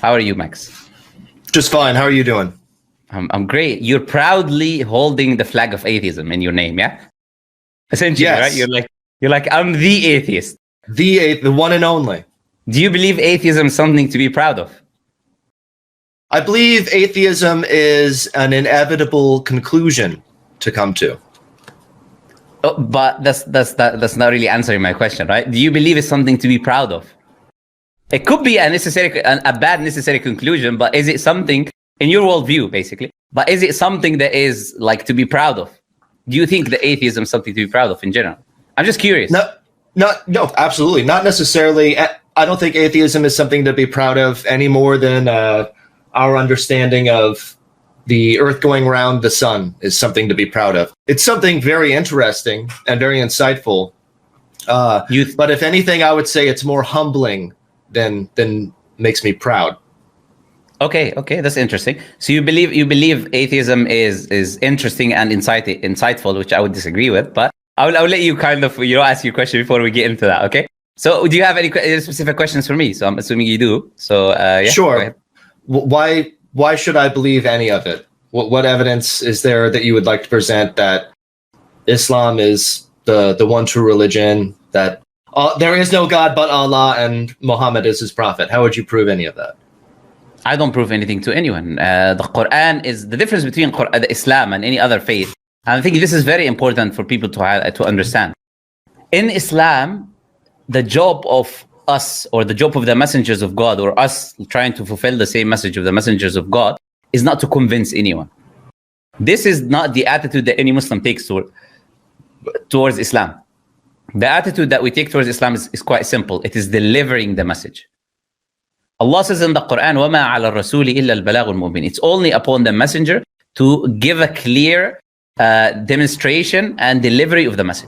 How are you, Max? Just fine. How are you doing? I'm great. You're proudly holding the flag of atheism in your name, yeah? Essentially, yes. Right? You're like, I'm the atheist. The one and only. Do you believe atheism is something to be proud of? I believe atheism is an inevitable conclusion to come to. Oh, but that's not really answering my question, right? Do you believe it's something to be proud of? It could be a bad necessary conclusion, but is it something in your worldview, basically? But is it something that is like to be proud of? Do you think that atheism is something to be proud of in general? I'm just curious. No, absolutely not necessarily. I don't think atheism is something to be proud of any more than our understanding of the Earth going around the sun is something to be proud of. It's something very interesting and very insightful. But if anything, I would say it's more humbling than makes me proud. Okay, that's interesting. So you believe atheism is interesting and insightful, which I would disagree with, but I'll let you kind of ask your question before we get into that. Okay. So do you have any specific questions for me? So I'm assuming you do. So yeah. Sure. Why should I believe any of it? What evidence is there that you would like to present that Islam is the one true religion, that there is no God but Allah and Muhammad is his prophet? How would you prove any of that? I don't prove anything to anyone. The Quran is the difference between Islam and any other faith. And I think this is very important for people to understand. In Islam, the job of us, or the job of the messengers of God, or us trying to fulfill the same message of the messengers of God, is not to convince anyone. This is not the attitude that any Muslim takes towards Islam. The attitude that we take towards Islam is quite simple. It is delivering the message. Allah says in the Quran, وَمَا عَلَى الرَّسُولِ إِلَّا الْبَلَاغُ الْمُبِينُ. It's only upon the messenger to give a clear demonstration and delivery of the message.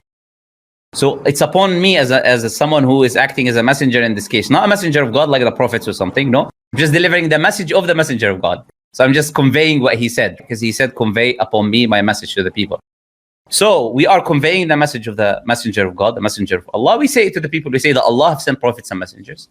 So it's upon me as someone who is acting as a messenger in this case, not a messenger of God like the prophets or something. No, I'm just delivering the message of the messenger of God. So I'm just conveying what he said, because he said, convey upon me my message to the people. So we are conveying the message of the messenger of God, the messenger of Allah. We say to the people, we say that Allah have sent prophets and messengers.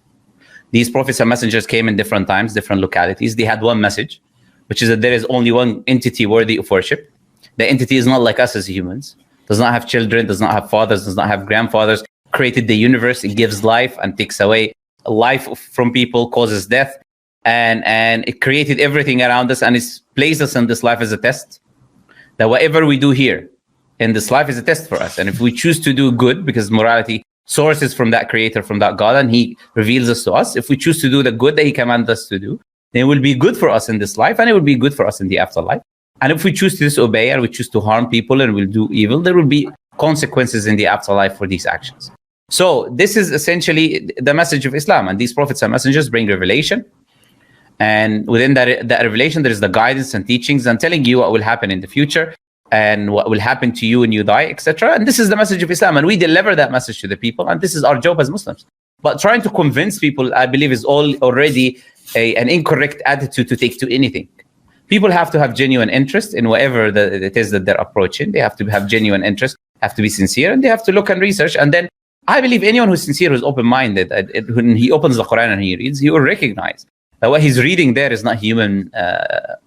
These prophets and messengers came in different times, different localities. They had one message, which is that there is only one entity worthy of worship. The entity is not like us as humans. Does not have children, does not have fathers, does not have grandfathers, created the universe. It gives life and takes away life from people, causes death. And it created everything around us, and it's placed us in this life as a test. That whatever we do here in this life is a test for us. And if we choose to do good, because morality sources from that creator, from that God, and he reveals us to us. If we choose to do the good that he commands us to do, then it will be good for us in this life, and it will be good for us in the afterlife. And if we choose to disobey and we choose to harm people and we'll do evil, there will be consequences in the afterlife for these actions. So this is essentially the message of Islam. And these prophets and messengers bring revelation. And within that revelation, there is the guidance and teachings and telling you what will happen in the future and what will happen to you when you die, etc. And this is the message of Islam. And we deliver that message to the people. And this is our job as Muslims. But trying to convince people, I believe, is already an incorrect attitude to take to anything. People have to have genuine interest in whatever it is that they're approaching. They have to have genuine interest, have to be sincere, and they have to look and research. And then I believe anyone who's sincere, who's open-minded, when he opens the Quran and he reads, he will recognize that what he's reading there is not human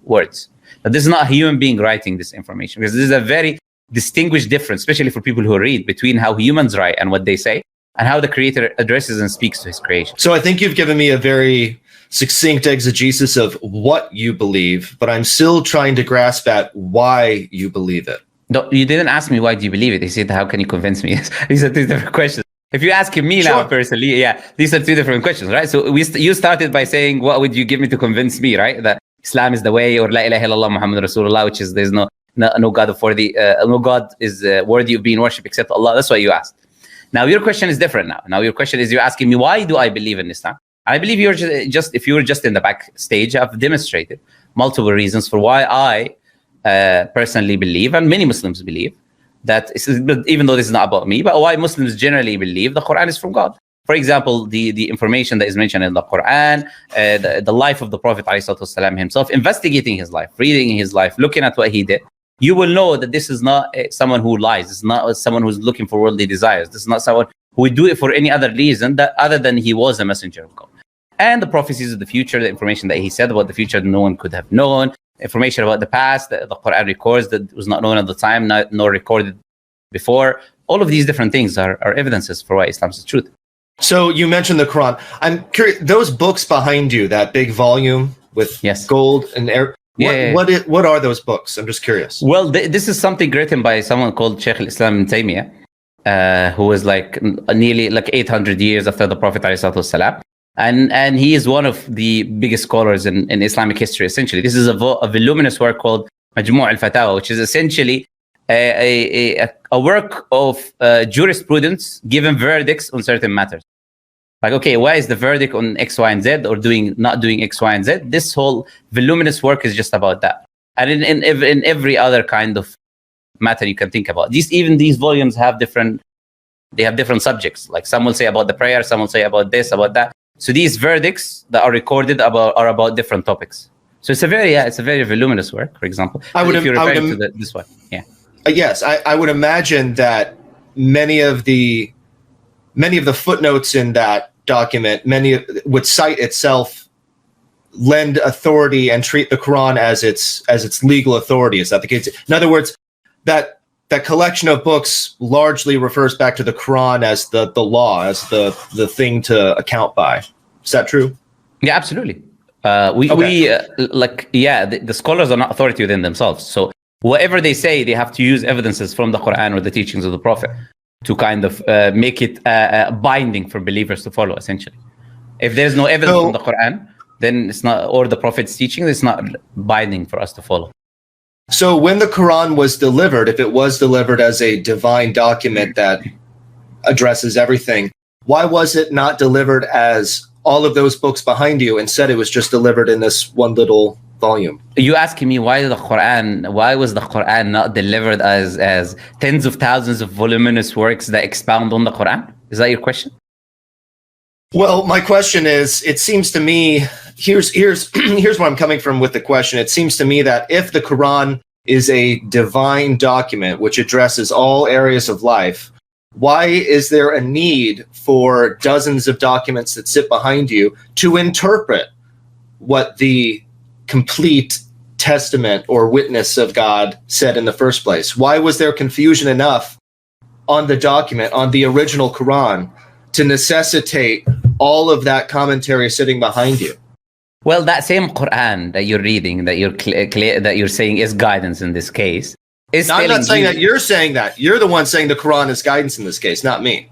words. That this is not a human being writing this information, because this is a very distinguished difference, especially for people who read, between how humans write and what they say, and how the Creator addresses and speaks to his creation. So I think you've given me a very succinct exegesis of what you believe, but I'm still trying to grasp at why you believe it. No, you didn't ask me why do you believe it. You said, how can you convince me? These are two different questions. If you're asking me now personally, yeah, these are two different questions, right? So you started by saying, what would you give me to convince me, right? That Islam is the way, or La ilaha illallah Muhammad Rasulullah, which is there's no God no God is worthy of being worshipped except Allah. That's what you asked. Now your question is different now. Now your question is, you're asking me, why do I believe in Islam? I believe if you were just in the backstage, I've demonstrated multiple reasons for why I personally believe, and many Muslims believe, that even though this is not about me, but why Muslims generally believe the Quran is from God. For example, the information that is mentioned in the Quran, the life of the Prophet ﷺ himself, investigating his life, reading his life, looking at what he did, you will know that this is not someone who lies. It's not someone who's looking for worldly desires. This is not someone who would do it for any other reason other than he was a messenger of God. and the prophecies of the future, the information that he said about the future that no one could have known, information about the past that the Quran records that was not known at the time, nor recorded before. All of these different things are evidences for why Islam is the truth. So you mentioned the Quran. I'm curious, those books behind you, that big volume with gold and air. What are those books? I'm just curious. Well, this is something written by someone called Shaykh al-Islam ibn Taymiyyah, who was like nearly like 800 years after the Prophet ﷺ. And he is one of the biggest scholars in Islamic history, essentially. This is a voluminous work called Majmu' al-Fatawa, which is essentially a work of jurisprudence giving verdicts on certain matters. Like, okay, why is the verdict on X, Y, and Z, or not doing X, Y, and Z? This whole voluminous work is just about that. And in every other kind of matter you can think about. These volumes have different subjects. Like some will say about the prayer, some will say about this, about that. So these verdicts that are recorded are about different topics. So it's a very voluminous work, for example. If you're referring to this one. Yeah. Yes, I would imagine that many of the footnotes in that document, would cite itself, lend authority, and treat the Quran as its legal authority. Is that the case? In other words, that collection of books largely refers back to the Quran as the law, as the thing to account by. Is that true? Yeah, absolutely. The scholars are not authority within themselves. So whatever they say, they have to use evidences from the Quran or the teachings of the Prophet to kind of make it binding for believers to follow, essentially. If there's no evidence from the Quran, then it's not, or the Prophet's teaching, it's not binding for us to follow. So when the Quran was delivered, if it was delivered as a divine document that addresses everything, why was it not delivered as all of those books behind you? Instead, it was just delivered in this one little volume. Are you asking me why was the Quran not delivered as tens of thousands of voluminous works that expound on the Quran? Is that your question? Well, my question is, it seems to me, here's where I'm coming from with the question. It seems to me that if the Quran is a divine document which addresses all areas of life, why is there a need for dozens of documents that sit behind you to interpret what the complete testament or witness of God said in the first place? Why was there confusion enough on the document, on the original Quran, to necessitate all of that commentary sitting behind you? Well, that same Quran that you're reading, that you're saying is guidance in this case, is I'm not saying that you're saying that. You're the one saying the Quran is guidance in this case, not me.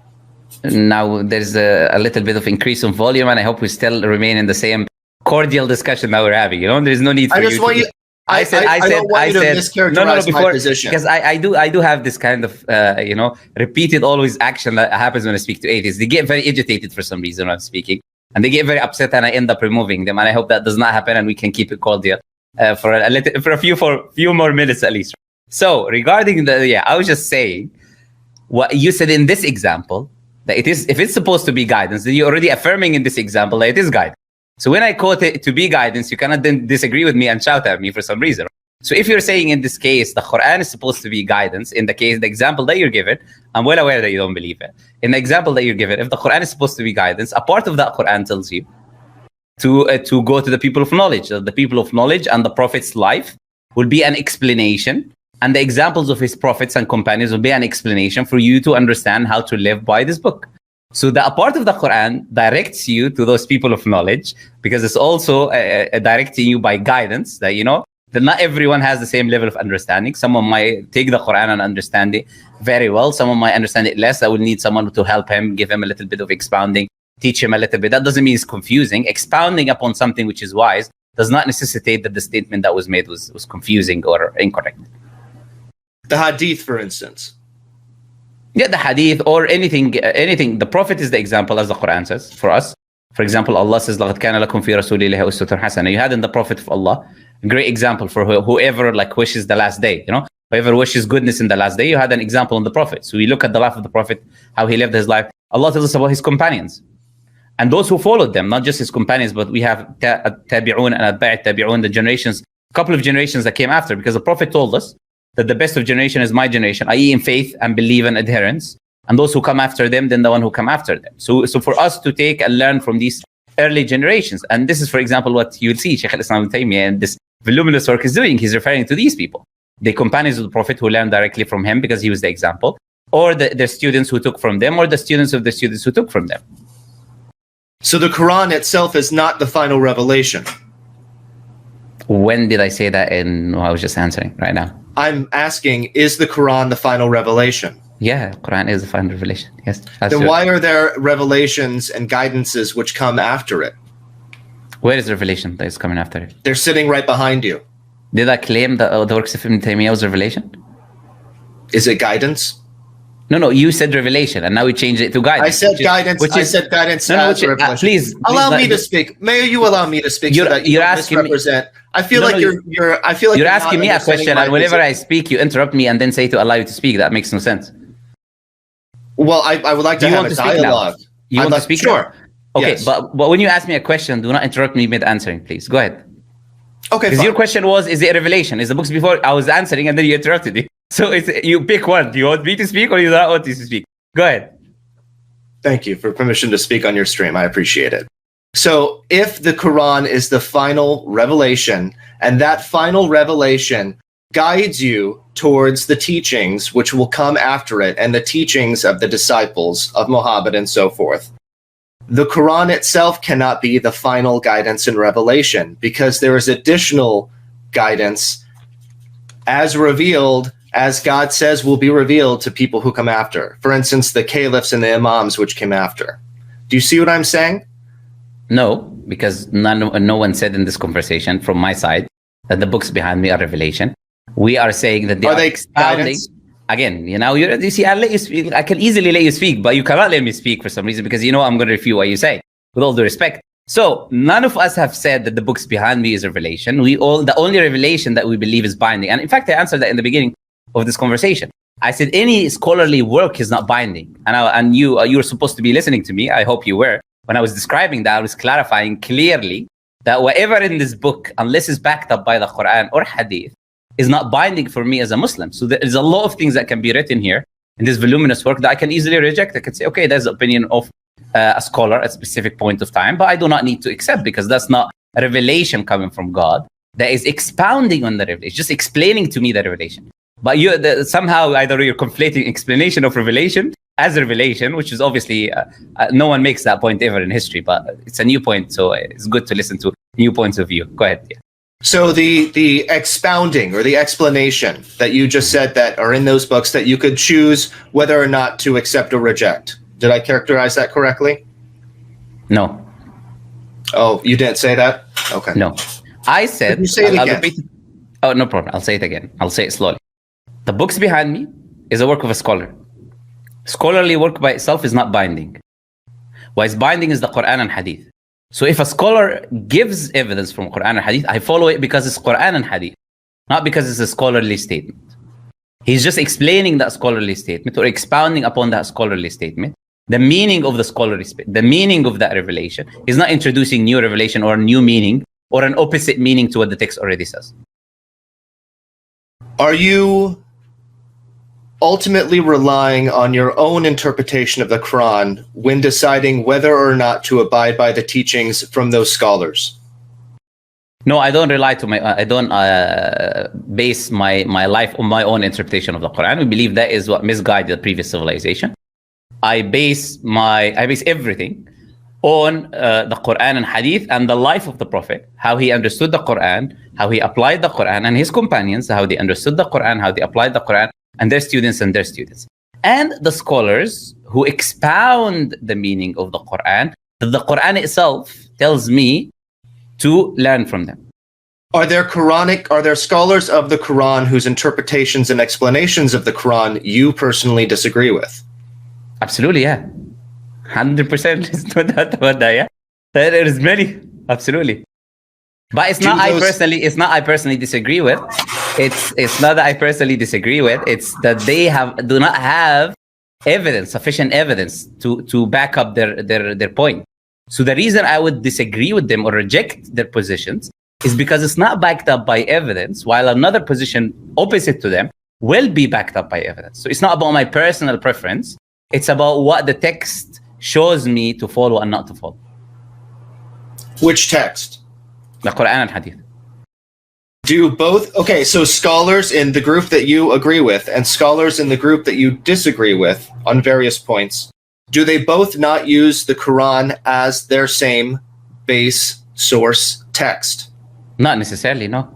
Now, there's a little bit of increase in volume, and I hope we still remain in the same cordial discussion that we're having. There's no need for you to... I said, mischaracterize my position. Because I do have this kind of, repeated always action that happens when I speak to atheists. They get very agitated for some reason when I'm speaking, and they get very upset, and I end up removing them. And I hope that does not happen, and we can keep it cordial for a few more minutes at least. So regarding I was just saying what you said in this example, that if it's supposed to be guidance, then you're already affirming in this example that it is guidance. So when I quote it to be guidance, you cannot then disagree with me and shout at me for some reason. So if you're saying in this case, the Quran is supposed to be guidance, in the example that you're given, I'm well aware that you don't believe it. In the example that you're given, if the Quran is supposed to be guidance, a part of that Quran tells you to go to the people of knowledge. The people of knowledge and the Prophet's life will be an explanation, and the examples of his prophets and companions will be an explanation for you to understand how to live by this book. So that a part of the Quran directs you to those people of knowledge, because it's also directing you by guidance that, that not everyone has the same level of understanding. Someone might take the Quran and understand it very well. Someone might understand it less. That will need someone to help him, give him a little bit of expounding, teach him a little bit. That doesn't mean it's confusing. Expounding upon something which is wise does not necessitate that the statement that was made was confusing or incorrect. The Hadith, for instance. Yeah, the Hadith or anything. The Prophet is the example, as the Quran says, for us. For example, Allah says, لَقَدْ كَانَ لَكُمْ فِي رَسُولِ اللَّهِ أُسْوَةٌ حَسَنَةٌ. You had in the Prophet of Allah a great example for whoever wishes the last day. Whoever wishes goodness in the last day, you had an example in the Prophet. So we look at the life of the Prophet, how he lived his life. Allah tells us about his companions and those who followed them, not just his companions, but we have tabi'un and atba' tabi'un, the generations, a couple of generations that came after, because the Prophet told us that the best of generation is my generation, i.e. in faith and belief and adherence, and those who come after them, then the one who come after them. So for us to take and learn from these early generations. And this is, for example, what you'll see Shaykh al-Islam ibn Taymiyyah and this voluminous work is doing. He's referring to these people, the companions of the Prophet who learned directly from him because he was the example, or the students who took from them, or the students of the students who took from them. So the Quran itself is not the final revelation. When did I say that? I was just answering right now. I'm asking, is the Quran the final revelation? Yeah, Quran is the final revelation. Yes. Then why are there revelations and guidances which come after it? Where is the revelation that is coming after it? They're sitting right behind you. Did I claim that the works of Ibn Taymiyyah was revelation? Is it guidance? No, you said revelation, and now we changed it to guidance. I said guidance. I said guidance. Please allow me to speak. May you allow me to speak so that you don't misrepresent? I feel like you're asking me a question, and whenever I speak, you interrupt me and then say to allow you to speak. That makes no sense. Well, I would like to have a dialogue. You want to speak? Sure. Okay, yes. but when you ask me a question, do not interrupt me mid-answering, please. Go ahead. Okay, because your question was, is it a revelation? Is the books before? I was answering, and then you interrupted me. So you pick one. Do you want me to speak or you don't want me to speak? Go ahead. Thank you for permission to speak on your stream. I appreciate it. So if the Quran is the final revelation, and that final revelation guides you towards the teachings which will come after it, and the teachings of the disciples of Muhammad and so forth, the Quran itself cannot be the final guidance and revelation, because there is additional guidance as revealed, as God says will be revealed to people who come after. For instance, the caliphs and the imams which came after. Do you see what I'm saying? No, because no one said in this conversation from my side that the books behind me are revelation. We are saying that they are expounding. Guidance? Again, you see, I'll let you speak. I can easily let you speak, but you cannot let me speak for some reason because I'm going to refute what you say, with all due respect. So none of us have said that the books behind me is revelation. The only revelation that we believe is binding. And in fact, I answered that in the beginning of this conversation. I said any scholarly work is not binding. And you were supposed to be listening to me. I hope you were. When I was describing that, I was clarifying clearly that whatever in this book, unless it's backed up by the Quran or Hadith, is not binding for me as a Muslim. So there is a lot of things that can be written here in this voluminous work that I can easily reject. I can say, okay, that's the opinion of a scholar at a specific point of time, but I do not need to accept because that's not a revelation coming from God that is expounding on the revelation, just explaining to me the revelation. But somehow either you're conflating explanation of revelation as revelation, which is obviously, no one makes that point ever in history, but it's a new point, so it's good to listen to new points of view. Go ahead. Yeah. So the expounding or the explanation that you just said that are in those books that you could choose whether or not to accept or reject. Did I characterize that correctly? No. Oh, you didn't say that? Okay. No. I said... You say it again. Oh, no problem. I'll say it again. I'll say it slowly. The books behind me is a work of a scholar. Scholarly work by itself is not binding. What is binding is the Quran and Hadith. So if a scholar gives evidence from Quran and Hadith, I follow it because it's Quran and Hadith, not because it's a scholarly statement. He's just explaining that scholarly statement or expounding upon that scholarly statement. The meaning of the scholarly statement, the meaning of that revelation, is not introducing new revelation or new meaning or an opposite meaning to what the text already says. Are you ultimately relying on your own interpretation of the Quran when deciding whether or not to abide by the teachings from those scholars? No, I don't rely to I don't base my life on my own interpretation of the Quran. We believe that is what misguided the previous civilization. I base everything on the Quran and Hadith and the life of the Prophet, how he understood the Quran, how he applied the Quran, and his companions, how they understood the Quran, how they applied the Quran, and their students and their students. And the scholars who expound the meaning of the Quran, that the Quran itself tells me to learn from them. Are there scholars of the Quran whose interpretations and explanations of the Quran you personally disagree with? Absolutely, yeah. 100%. There's no doubt about that, yeah. There is many, absolutely. But it's not I personally disagree with. It's not that I personally disagree with. It's that they do not have sufficient evidence to back up their point. So the reason I would disagree with them or reject their positions is because it's not backed up by evidence, while another position opposite to them will be backed up by evidence. So it's not about my personal preference. It's about what the text shows me to follow and not to follow. Which text? The Quran and Hadith. Do both, okay, so scholars in the group that you agree with and scholars in the group that you disagree with on various points, do they both not use the Quran as their same base source text? Not necessarily, no.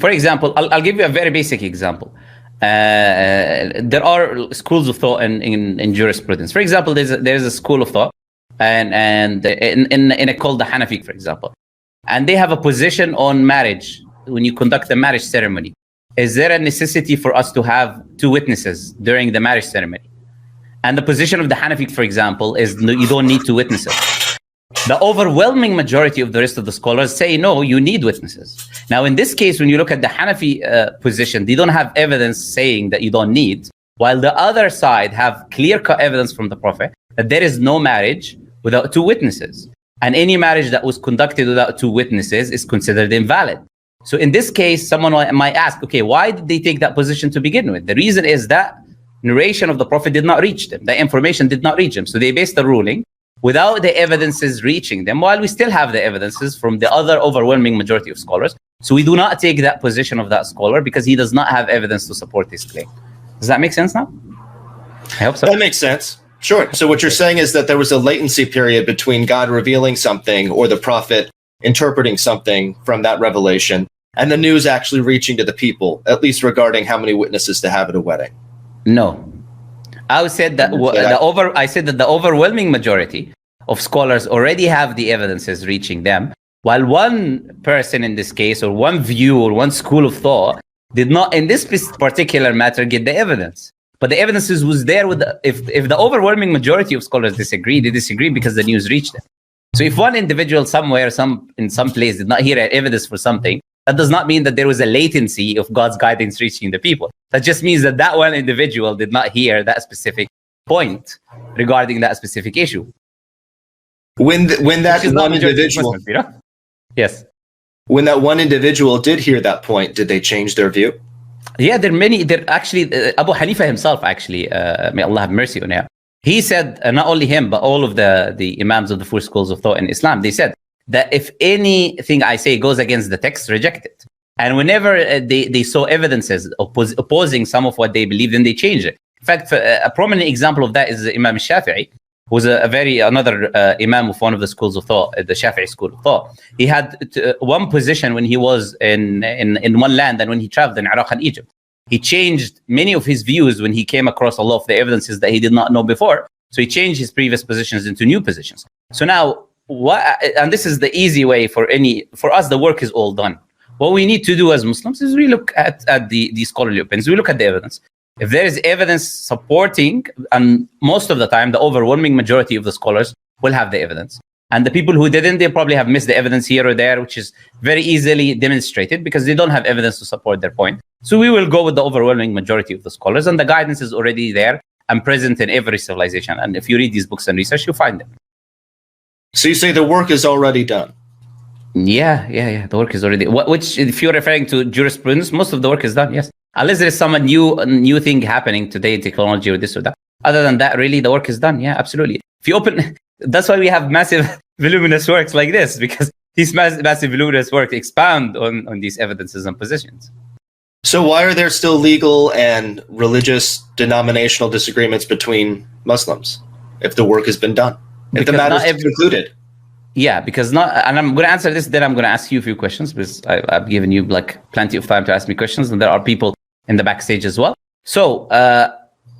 For example, I'll give you a very basic example. There are schools of thought in jurisprudence. For example, there's a school of thought and in a called the Hanafi, for example. And they have a position on marriage when you conduct the marriage ceremony. Is there a necessity for us to have two witnesses during the marriage ceremony? And the position of the Hanafi, for example, is no, you don't need two witnesses. The overwhelming majority of the rest of the scholars say, no, you need witnesses. Now, in this case, when you look at the Hanafi position, they don't have evidence saying that you don't need, while the other side have clear-cut evidence from the Prophet that there is no marriage without two witnesses. And any marriage that was conducted without two witnesses is considered invalid. So in this case, someone might ask, okay, why did they take that position to begin with? The reason is that narration of the Prophet did not reach them. The information did not reach them. So they based the ruling without the evidences reaching them, while we still have the evidences from the other overwhelming majority of scholars. So we do not take that position of that scholar because he does not have evidence to support his claim. Does that make sense now? I hope so. That makes sense. Sure. So what you're saying is that there was a latency period between God revealing something or the Prophet interpreting something from that revelation and the news actually reaching to the people, at least regarding how many witnesses to have at a wedding. No. I said that the overwhelming majority of scholars already have the evidences reaching them, while one person in this case, or one view, or one school of thought, did not, in this particular matter, get the evidence. But the evidences was there with if the overwhelming majority of scholars disagree, they disagree because the news reached them. So if one individual somewhere, in some place did not hear evidence for something, that does not mean that there was a latency of God's guidance reaching the people. That just means that that one individual did not hear that specific point regarding that specific issue. When that one individual, Muslims, you know? Yes. When that one individual did hear that point, did they change their view? Yeah, there are many. There actually, Abu Hanifa himself, actually, may Allah have mercy on him. He said, not only him, but all of the imams of the four schools of thought in Islam, they said that if anything I say goes against the text, reject it. And whenever they saw evidences opposing some of what they believed in, they changed it. In fact, a prominent example of that is Imam Shafi'i, who was another imam of one of the schools of thought, the Shafi'i school of thought. He had one position when he was in one land, and when he traveled in Iraq and Egypt. He changed many of his views when he came across a lot of the evidences that he did not know before. So he changed his previous positions into new positions. So now, and this is the easy way for us, the work is all done. What we need to do as Muslims is we look at the scholarly opinions, we look at the evidence. If there is evidence supporting, and most of the time, the overwhelming majority of the scholars will have the evidence. And the people who didn't, they probably have missed the evidence here or there, which is very easily demonstrated because they don't have evidence to support their point. So we will go with the overwhelming majority of the scholars, and the guidance is already there and present in every civilization. And if you read these books and research, you'll find them. So you say the work is already done? Yeah. The work is already, which if you're referring to jurisprudence, most of the work is done, yes. Unless there is some new thing happening today, technology or this or that. Other than that, really, the work is done. Yeah, absolutely. If you open, that's why we have massive voluminous works like this, because these massive voluminous works expand on these evidences and positions. So why are there still legal and religious denominational disagreements between Muslims if the work has been done? If the matter is concluded? Yeah, because and I'm going to answer this, then I'm going to ask you a few questions, because I've given you plenty of time to ask me questions, and there are people in the backstage as well. So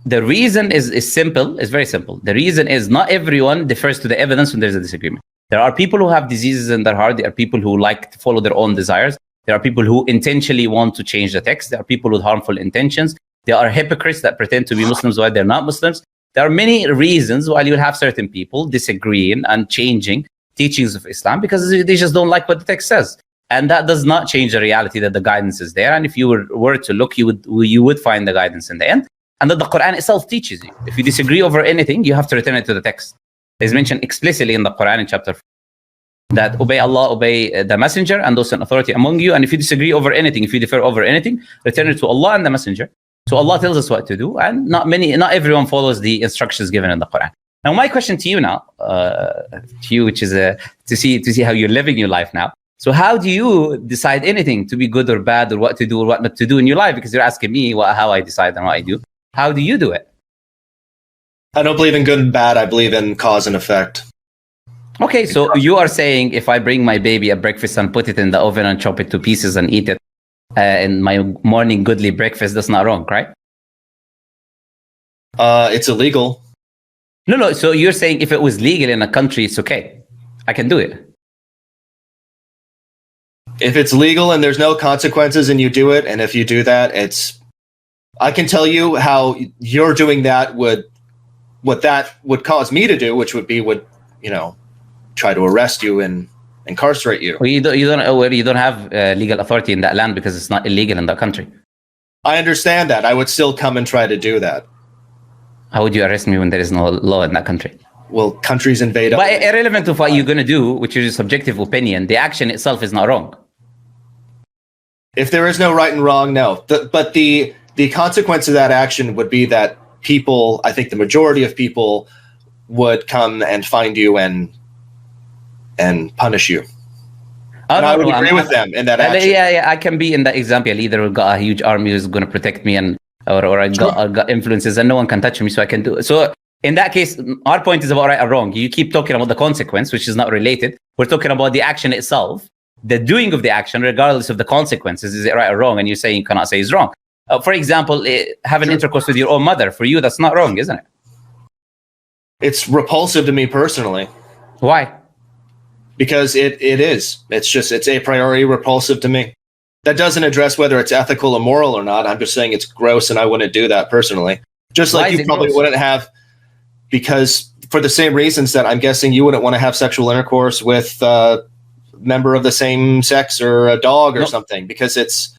the reason is simple, is very simple. The reason is not everyone defers to the evidence when there's a disagreement. There are people who have diseases in their heart. There are people who like to follow their own desires. There are people who intentionally want to change the text. There are people with harmful intentions. There are hypocrites that pretend to be Muslims while they're not Muslims. There are many reasons why you'll have certain people disagreeing and changing teachings of Islam because they just don't like what the text says. And that does not change the reality that the guidance is there. And if you were to look, you would find the guidance in the end. And that the Quran itself teaches you. If you disagree over anything, you have to return it to the text. It's mentioned explicitly in the Quran in chapter 4 that obey Allah, obey the messenger and those in authority among you. And if you disagree over anything, if you differ over anything, return it to Allah and the messenger. So Allah tells us what to do. And not everyone follows the instructions given in the Quran. Now, my question to you now, which is to see how you're living your life now. So how do you decide anything to be good or bad, or what to do or what not to do in your life? Because you're asking me how I decide and what I do. How do you do it? I don't believe in good and bad. I believe in cause and effect. Okay, so you are saying if I bring my baby a breakfast and put it in the oven and chop it to pieces and eat it in my morning goodly breakfast, that's not wrong, right? It's illegal. No. So you're saying if it was legal in a country, it's okay. I can do it. If it's legal and there's no consequences and you do it, and if you do that, I can tell you how you're doing that what that would cause me to do, which would try to arrest you and incarcerate you. Well, you don't have legal authority in that land because it's not illegal in that country. I understand that. I would still come and try to do that. How would you arrest me when there is no law in that country? Well, countries invade. But irrelevant of what you're going to do, which is a subjective opinion, the action itself is not wrong. If there is no right and wrong, no. But the consequence of that action would be that people, I think the majority of people, would come and find you and punish you. And I would agree with them in that action. Yeah, I can be in that example. Either we've got a huge army who's going to protect me, or I got influences and no one can touch me, so I can do it. So in that case, our point is about right or wrong. You keep talking about the consequence, which is not related. We're talking about the action itself, the doing of the action, regardless of the consequences. Is it right or wrong? And you're saying you cannot say it's wrong. For example, having intercourse with your own mother, for you, that's not wrong, isn't it? It's repulsive to me personally. Why? Because it is. It's a priori repulsive to me. That doesn't address whether it's ethical or moral or not. I'm just saying it's gross, and I wouldn't do that personally. Just like you probably wouldn't have, because for the same reasons that I'm guessing you wouldn't want to have sexual intercourse with a member of the same sex or a dog or something, because it's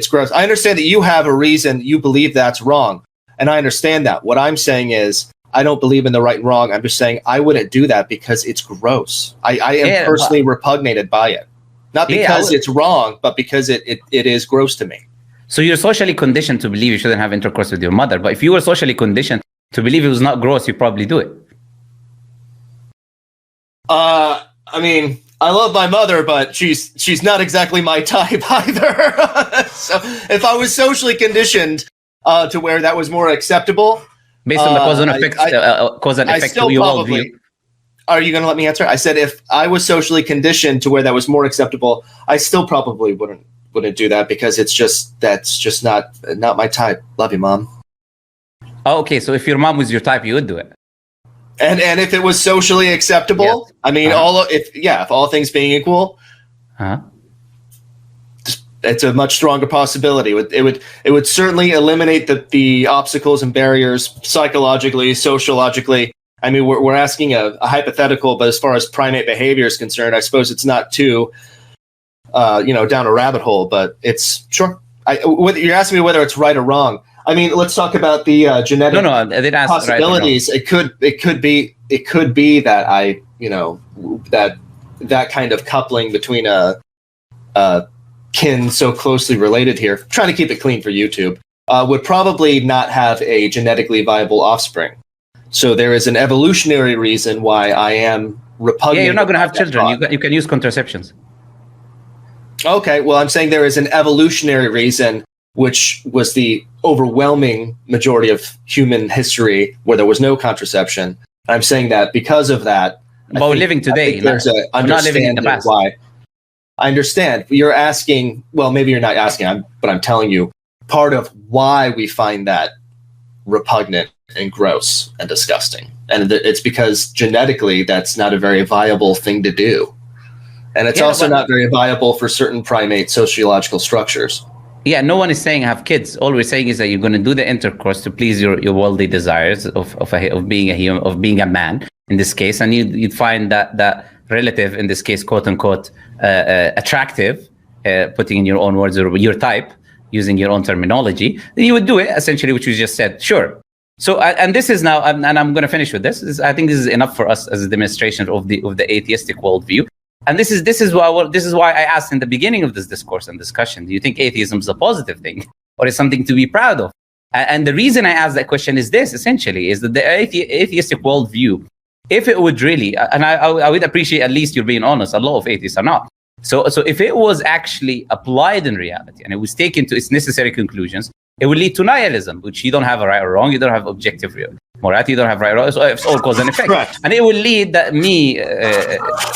gross. I understand that you have a reason you believe that's wrong, and I understand that. What I'm saying is I don't believe in the right and wrong. I'm just saying I wouldn't do that because it's gross. I am personally repugnated by it. Not because it's wrong, but because it is gross to me. So you're socially conditioned to believe you shouldn't have intercourse with your mother. But if you were socially conditioned to believe it was not gross, you probably do it. I mean, I love my mother, but she's not exactly my type either. So if I was socially conditioned to where that was more acceptable, based on the cause and effect, you worldview. Are you going to let me answer? I said if I was socially conditioned to where that was more acceptable, I still probably wouldn't do that, because that's just not my type. Love you, Mom. Oh, okay. So if your mom was your type, you would do it. And if it was socially acceptable, yes. I mean, if all things being equal, it's a much stronger possibility. It would certainly eliminate the obstacles and barriers psychologically, sociologically. I mean, we're asking a hypothetical, but as far as primate behavior is concerned, I suppose it's not too, down a rabbit hole. But it's sure. You're asking me whether it's right or wrong. I mean, let's talk about the genetic possibilities. Right, it could be that that kind of coupling between a kin so closely related here, trying to keep it clean for YouTube, would probably not have a genetically viable offspring. So there is an evolutionary reason why I am repugnant. Yeah, you're not going to have children. You can use contraceptions. Okay, well, I'm saying there is an evolutionary reason, which was the overwhelming majority of human history where there was no contraception. I'm saying that because of that, but we're living today. There's an understanding why. I understand. You're asking, well, maybe you're not asking, but I'm telling you, part of why we find that repugnant and gross and disgusting. And it's because genetically that's not a very viable thing to do. And it's also not very viable for certain primate sociological structures. Yeah, no one is saying have kids. All we're saying is that you're going to do the intercourse to please your worldly desires of being a human, of being a man in this case, and you'd find that relative in this case, quote unquote, attractive, putting in your own words, or your type, using your own terminology. Then you would do it essentially, which you just said. Sure. So, and this is now, and I'm going to finish with this. I think this is enough for us as a demonstration of the atheistic worldview. And this is why I asked in the beginning of this discourse and discussion: do you think atheism is a positive thing, or is something to be proud of? And the reason I ask that question is this, essentially, is that the atheistic worldview, if it would really, and I would appreciate at least you're being honest, a lot of atheists are not. So if it was actually applied in reality and it was taken to its necessary conclusions, it would lead to nihilism, which you don't have a right or wrong, you don't have objective morality, you don't have right or wrong, so it's all cause and effect. Right. And it will lead that me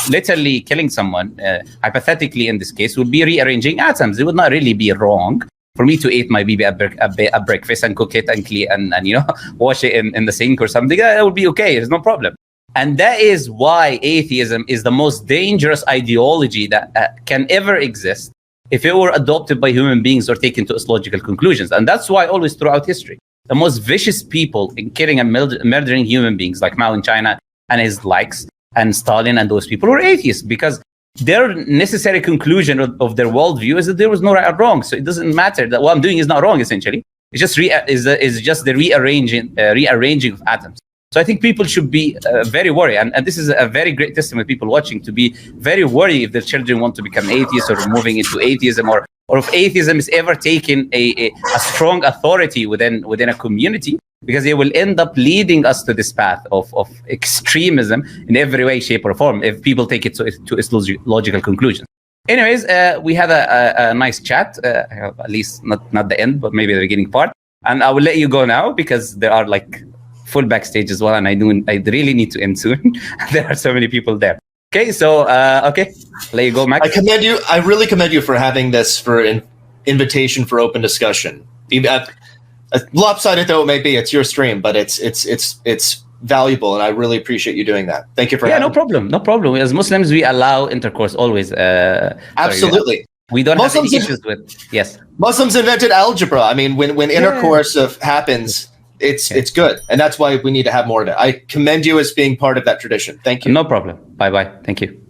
literally killing someone, hypothetically in this case, would be rearranging atoms. It would not really be wrong for me to eat my baby at breakfast and cook it and clean and you know, wash it in the sink or something. That would be okay, there's no problem. And that is why atheism is the most dangerous ideology that can ever exist if it were adopted by human beings or taken to its logical conclusions. And that's why always throughout history, the most vicious people in killing and murdering human beings, like Mao in China and his likes, and Stalin and those people, were atheists, because their necessary conclusion of their worldview is that there was no right or wrong. So it doesn't matter that what I'm doing is not wrong, essentially. It's just just the rearranging of atoms. So I think people should be very worried, and this is a very great testimony, people watching, to be very worried if their children want to become atheists or moving into atheism, or if atheism is ever taken a strong authority within a community, because it will end up leading us to this path of extremism in every way, shape, or form if people take it to its logical conclusions. Anyways, we had a nice chat, at least not the end, but maybe the beginning part. And I will let you go now because there are like full backstage as well, and I really need to end soon. There are so many people there. Okay, so okay, let you go, Max. I really commend you for having this for an invitation for open discussion. Lopsided though it may be, it's your stream, but it's valuable, and I really appreciate you doing that. Thank you for having me. No problem. As Muslims, we allow intercourse always. Absolutely. We don't have any issues with. Yes. Muslims invented algebra. I mean, when intercourse happens, it's good, and that's why we need to have more of it. I commend you as being part of that tradition. Thank you. No problem. Bye. Thank you.